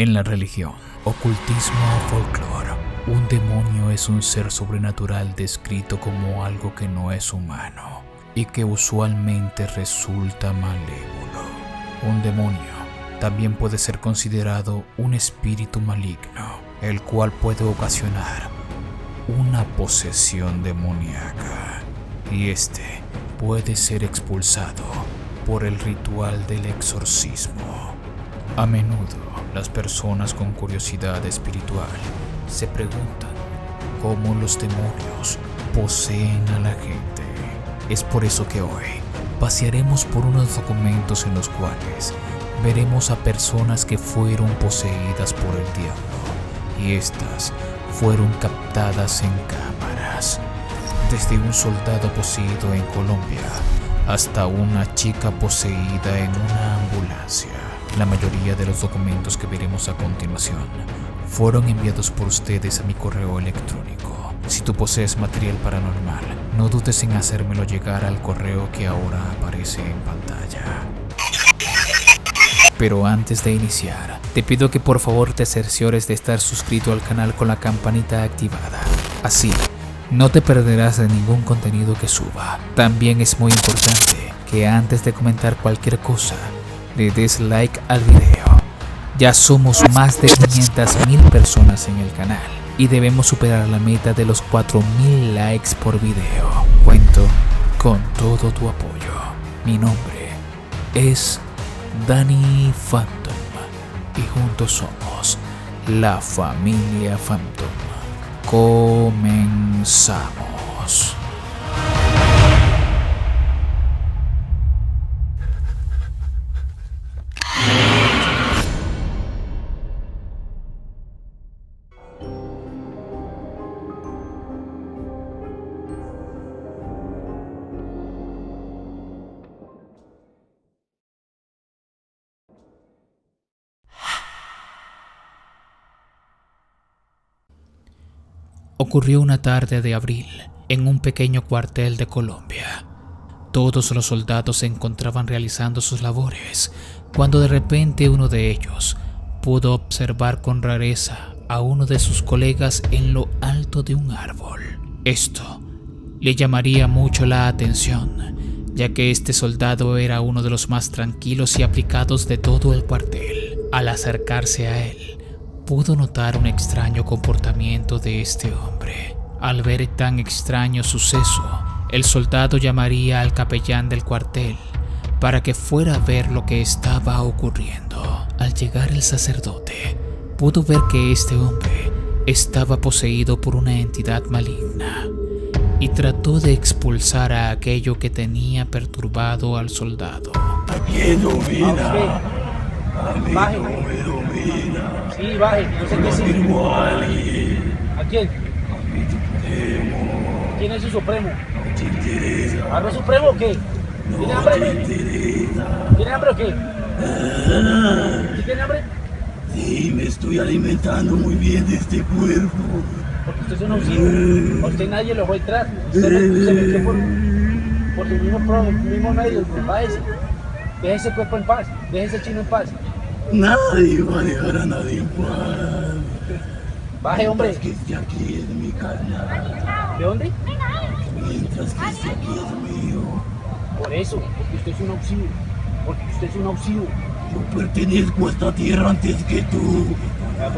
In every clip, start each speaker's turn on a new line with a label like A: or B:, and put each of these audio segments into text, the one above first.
A: En la religión, ocultismo o folclore, un demonio es un ser sobrenatural descrito como algo que no es humano y que usualmente resulta malévolo. Un demonio también puede ser considerado un espíritu maligno, el cual puede ocasionar una posesión demoníaca, y este puede ser expulsado por el ritual del exorcismo. A menudo, las personas con curiosidad espiritual se preguntan cómo los demonios poseen a la gente. Es por eso que hoy pasearemos por unos documentos en los cuales veremos a personas que fueron poseídas por el diablo, y estas fueron captadas en cámaras. Desde un soldado poseído en Colombia hasta una chica poseída en una ambulancia. La mayoría de los documentos que veremos a continuación fueron enviados por ustedes a mi correo electrónico. Si tú posees material paranormal, no dudes en hacérmelo llegar al correo que ahora aparece en pantalla. Pero antes de iniciar, te pido que por favor te cerciores de estar suscrito al canal con la campanita activada. Así, no te perderás de ningún contenido que suba. También es muy importante que antes de comentar cualquier cosa, le des like al video. Ya somos más de 500,000 personas en el canal y debemos superar la meta de los 4,000 likes por video. Cuento con todo tu apoyo. Mi nombre es Danny Phantom y juntos somos la familia Phantom. Comenzamos. Ocurrió una tarde de abril en un pequeño cuartel de Colombia. Todos los soldados se encontraban realizando sus labores cuando de repente uno de ellos pudo observar con rareza a uno de sus colegas en lo alto de un árbol. Esto le llamaría mucho la atención, ya que este soldado era uno de los más tranquilos y aplicados de todo el cuartel. Al acercarse a él, pudo notar un extraño comportamiento de este hombre. Al ver tan extraño suceso, el soldado llamaría al capellán del cuartel para que fuera a ver lo que estaba ocurriendo. Al llegar el sacerdote, pudo ver que este hombre estaba poseído por una entidad maligna y trató de expulsar a aquello que tenía perturbado al soldado.
B: ¿Quién domina? A mí
C: Baje.
B: no me domina.
C: Sí, baje, no sé qué sí.
B: Firmo a alguien.
C: ¿A quién?
B: A mí te temo.
C: ¿Quién es su supremo?
B: No te interesa.
C: ¿Arroz supremo o qué? ¿Tiene
B: No
C: hambre?
B: te interesa.
C: ¿Tiene hambre o qué? ¿Sí tiene hambre?
B: Sí, me estoy alimentando muy bien de este cuerpo.
C: Porque usted es un auxilio. A usted nadie lo va a entrar. Usted se metió por su mismo medio. Bájese. Deje ese cuerpo en paz. Deje ese chino en paz.
B: Nadie va a dejar a nadie en paz.
C: Baje, hombre.
B: Mientras que esté aquí es mi carnal.
C: ¿De dónde?
B: Mientras que esté aquí es mío.
C: Por eso. Porque usted es un auxilio. Porque usted es un auxilio.
B: Yo pertenezco a esta tierra antes que tú.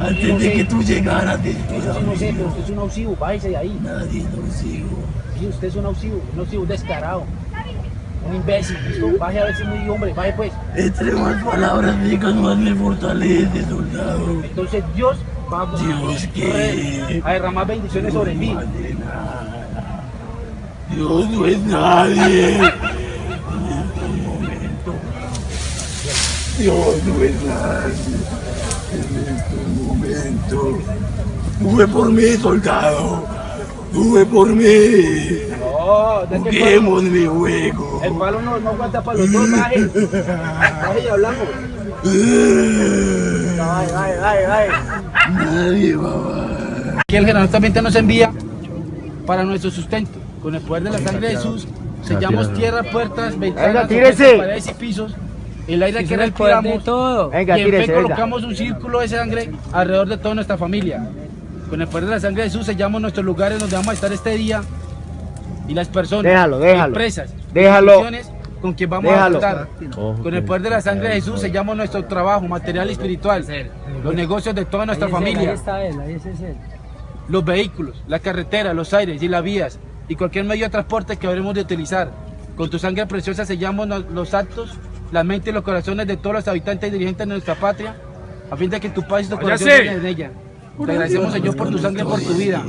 B: Antes de que tú llegaras después.
C: Eso sí no sé, pero usted es un auxilio. Bájese de ahí.
B: Nadie lo sigo.
C: Sí, usted es un auxilio descarado. Un imbécil, ¿listo? Baje a ver si es muy hombre, baje pues.
B: Entre más palabras digas, más me fortalece, soldado.
C: Entonces Dios va
B: Dios, ¿qué?
C: a derramar bendiciones sobre mí.
B: No vale nada. Dios no es nadie. En este momento. Dios no es nadie. En este momento. Sube por mí, soldado. Sube por mí.
C: No, de que
B: Juguemos mi juego.
C: el palo no aguanta para los dos, baje. Baje y hablamos. Baje.
B: Nadie va a...
C: Que el general también nos envía para nuestro sustento. Con el poder de la sangre de Jesús, sellamos tierra, puertas, ventanas, paredes y pisos El aire que respiramos,
D: todo.
C: y en fe colocamos un círculo de sangre alrededor de toda nuestra familia. Con el poder de la sangre de Jesús sellamos nuestros lugares donde vamos a estar este día y las personas, empresas, instituciones con quien vamos a estar. Con el poder de la sangre de Jesús sellamos nuestro trabajo material y espiritual, los negocios de toda nuestra familia, los vehículos, la carretera, los aires y las vías y cualquier medio de transporte que habremos de utilizar. Con tu sangre preciosa sellamos los actos, la mente y los corazones de todos los habitantes y dirigentes de nuestra patria, a fin de que tu paz y tu corazón lleguen en ella. Te agradecemos, Señor, por tu sangre y por tu vida,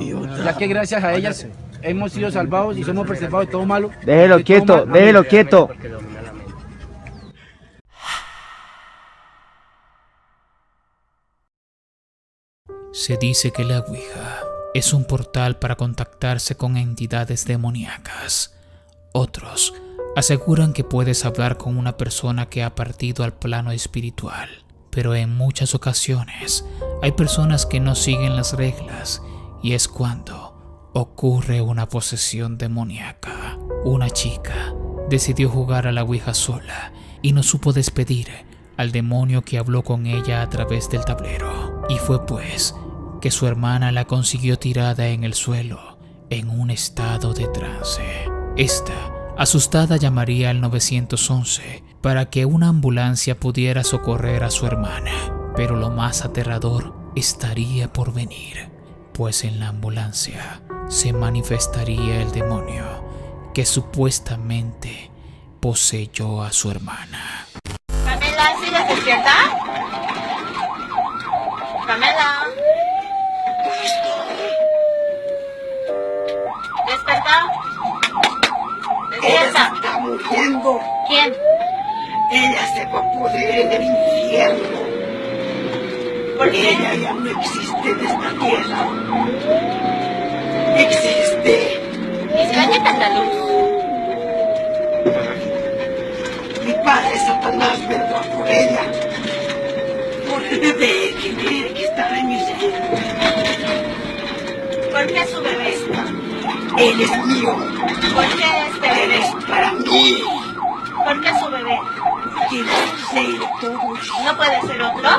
C: ya que gracias a ellas hemos sido salvados y somos preservados de todo malo.
D: Déjelo quieto, déjelo quieto.
A: Se dice que la Ouija es un portal para contactarse con entidades demoníacas. Otros aseguran que puedes hablar con una persona que ha partido al plano espiritual, pero en muchas ocasiones hay personas que no siguen las reglas y es cuando ocurre una posesión demoníaca. Una chica decidió jugar a la Ouija sola y no supo despedir al demonio que habló con ella a través del tablero. Y fue pues que su hermana la consiguió tirada en el suelo en un estado de trance. Esta, asustada, llamaría al 911 para que una ambulancia pudiera socorrer a su hermana. Pero lo más aterrador estaría por venir, pues en la ambulancia se manifestaría el demonio que supuestamente poseyó a su hermana.
E: Pamela, ¿sigues despierta? Pamela. ¿Desperta?
B: Ella se está muriendo.
E: ¿Quién?
B: Ella se va a pudrir en el infierno.
E: ¿Por qué?
B: Ella ya no existe en esta tierra. Existe.
E: ¿Y si daña tanta luz?
B: Mi padre Satanás vendrá por ella. Por el bebé que tiene que estar en mi seno.
E: ¿Por qué su bebé?
B: Él es mío.
E: ¿Por qué este
B: Él
E: bebé?
B: es para mí.
E: ¿Por qué su bebé?
B: Tiene que ser todos.
E: ¿No puede ser otro?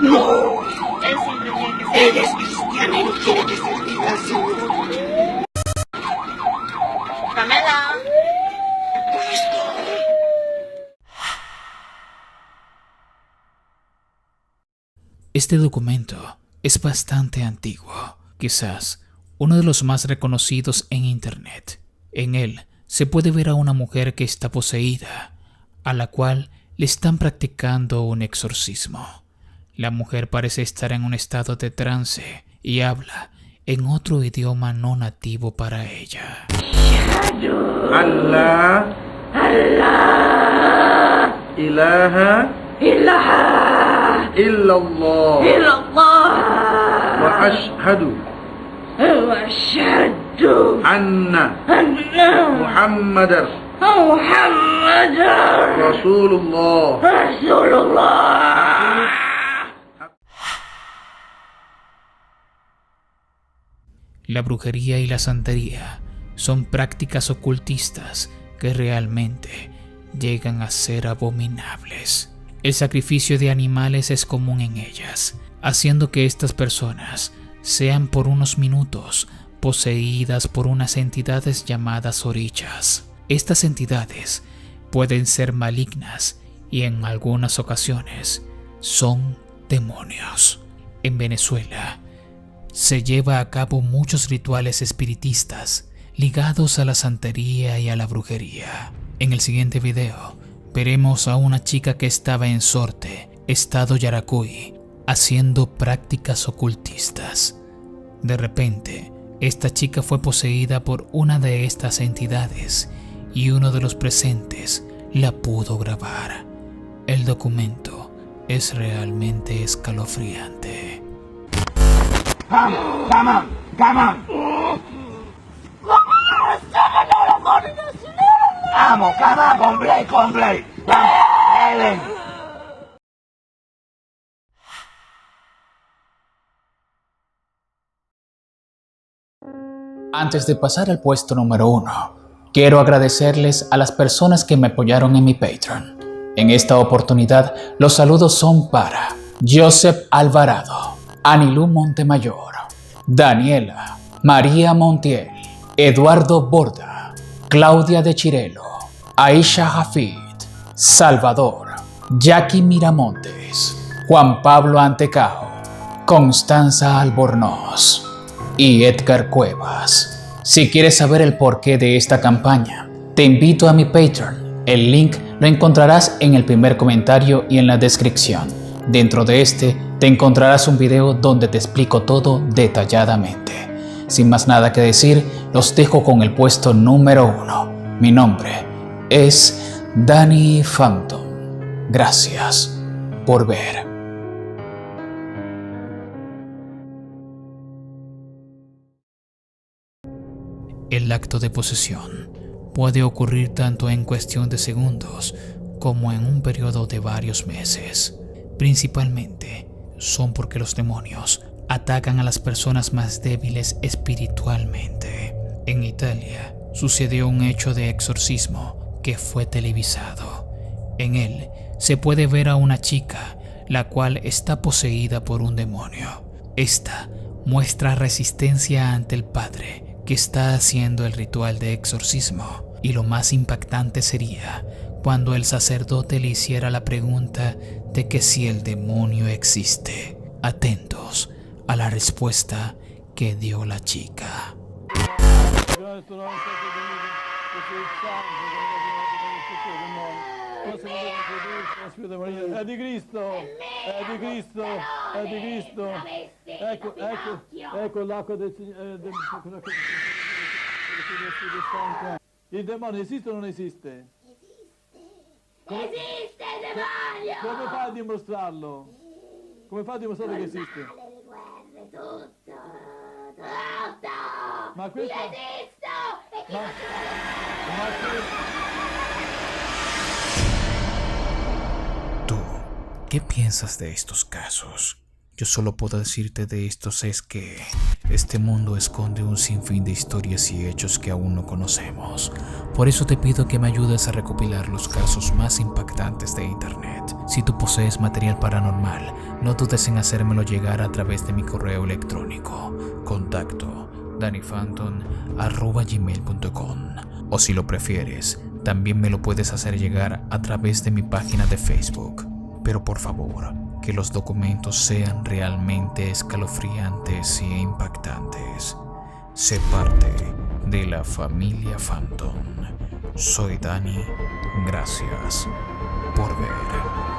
B: No.
E: Él siempre tiene que ser.
B: Él es cristiano y no quiere que servir al Señor.
E: Pamela.
A: Este documento es bastante antiguo, quizás uno de los más reconocidos en internet. En él se puede ver a una mujer que está poseída, a la cual le están practicando un exorcismo. La mujer parece estar en un estado de trance y habla en otro idioma no nativo para ella.
F: Allah, ilaha illallah wa ashhadu anna Muhammadar Rasulullah.
A: La brujería y la santería son prácticas ocultistas que realmente llegan a ser abominables. El sacrificio de animales es común en ellas, haciendo que estas personas sean por unos minutos poseídas por unas entidades llamadas orichas. Estas entidades pueden ser malignas y en algunas ocasiones son demonios. En Venezuela se lleva a cabo muchos rituales espiritistas ligados a la santería y a la brujería. En el siguiente video veremos a una chica que estaba en Sorte, estado Yaracuy, haciendo prácticas ocultistas. De repente, esta chica fue poseída por una de estas entidades y uno de los presentes la pudo grabar. El documento es realmente escalofriante.
B: Come on. Vamos, complete. Ellen.
A: Antes de pasar al puesto número 1, quiero agradecerles a las personas que me apoyaron en mi Patreon. En esta oportunidad, los saludos son para Joseph Alvarado, Anilú Montemayor, Daniela, María Montiel, Eduardo Borda, Claudia de Chirelo, Aisha Hafid, Salvador, Jackie Miramontes, Juan Pablo Antecao, Constanza Albornoz y Edgar Cuevas. Si quieres saber el porqué de esta campaña, te invito a mi Patreon. El link lo encontrarás en el primer comentario y en la descripción. Dentro de este te encontrarás un video donde te explico todo detalladamente. Sin más nada que decir, los dejo con el puesto número 1. Mi nombre es Danny Phantom. Gracias por ver. El acto de posesión puede ocurrir tanto en cuestión de segundos como en un periodo de varios meses. Principalmente son porque los demonios atacan a las personas más débiles espiritualmente. En Italia sucedió un hecho de exorcismo que fue televisado. En él se puede ver a una chica la cual está poseída por un demonio. Esta muestra resistencia ante el padre que está haciendo el ritual de exorcismo, y lo más impactante sería cuando el sacerdote le hiciera la pregunta de que si el demonio existe. Atentos a la respuesta que dio la chica.
G: È di Cristo, è di Cristo, è di Cristo. Ecco l'acqua del Signore. Il demonio esiste o non esiste?
E: Esiste il demonio!
G: Come fai a dimostrarlo? Come fai a dimostrare che esiste?
E: Tutto!
G: Ma questo...
E: Io esisto!
A: ¿Tú qué piensas de estos casos? Yo solo puedo decirte de estos es que este mundo esconde un sinfín de historias y hechos que aún no conocemos. Por eso te pido que me ayudes a recopilar los casos más impactantes de internet. Si tú posees material paranormal, no dudes en hacérmelo llegar a través de mi correo electrónico. Contacto dannyphantom@gmail.com. O si lo prefieres, también me lo puedes hacer llegar a través de mi página de Facebook. Pero por favor, que los documentos sean realmente escalofriantes e impactantes. Sé parte de la familia Phantom. Soy Danny. Gracias por ver.